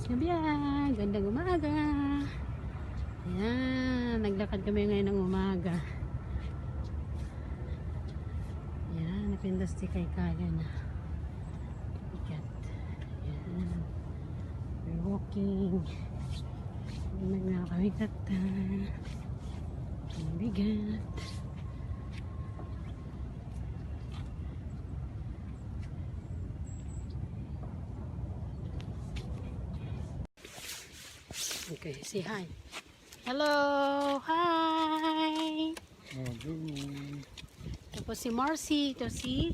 Kabiyan, gandang umaga. Ayan, naglakad kami ngayon ng umaga. Ayan, napindas si kaya na. Bigat. Ayan, we're walking. Kami kata. Bigat. Okay, say hi. Hello! Hi! Tapos si Marcy, ito si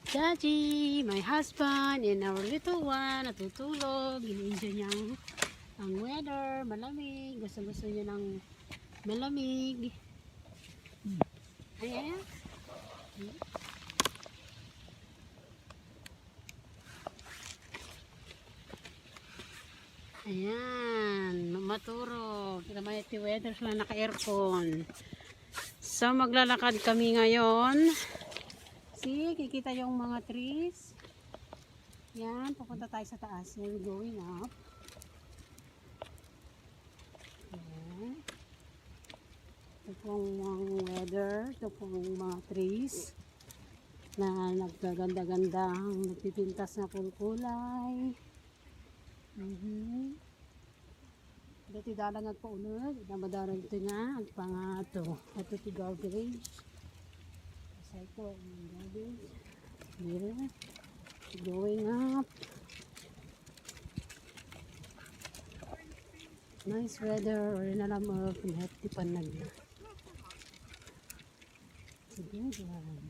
Daddy, my husband, and our little one, natutulog. Ini-enjoy niya ang weather, malamig. Gusto niya ng malamig. Ayan. Ayan, maturo. Kita may weather sila naka-aircon. So maglalakad kami ngayon. See, kikita yung mga trees. Yan, pupunta tayo sa taas. We're going up. Ayan. Ito pong mga weather. Ito pong mga trees na nagkaganda-gandang nagpipintas na kulkulay. Dati dalang agpaunod, namadara ito nga, ang pangato. Ito ti garbage. Sa ito, ang garbage. Here, going up. Nice weather, or nalam mo, pinahati panag. Sige, yan.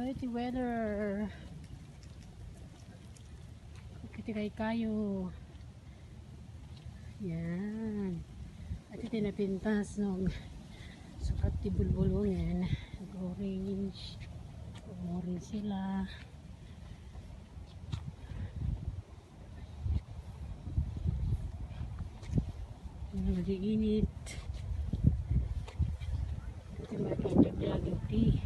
Ito weather. Kitiray kayo. Yan. At ito napintas ng sukat ti bulbulungan. Orange. Orange sila. Nag-iinit. Ito matagdag-dagdag tea.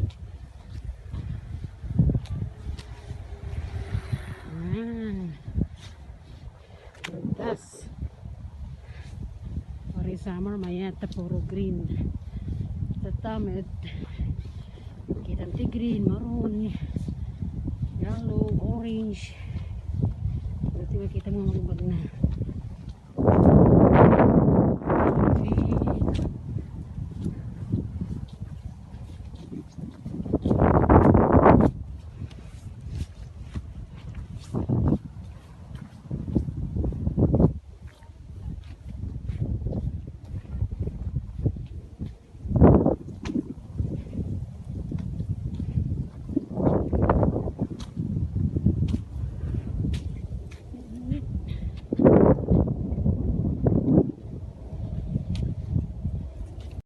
Tas ori summer mayata puro green tatamit kita ti green, maroon, yellow, orange. Ito makita mo magbag na.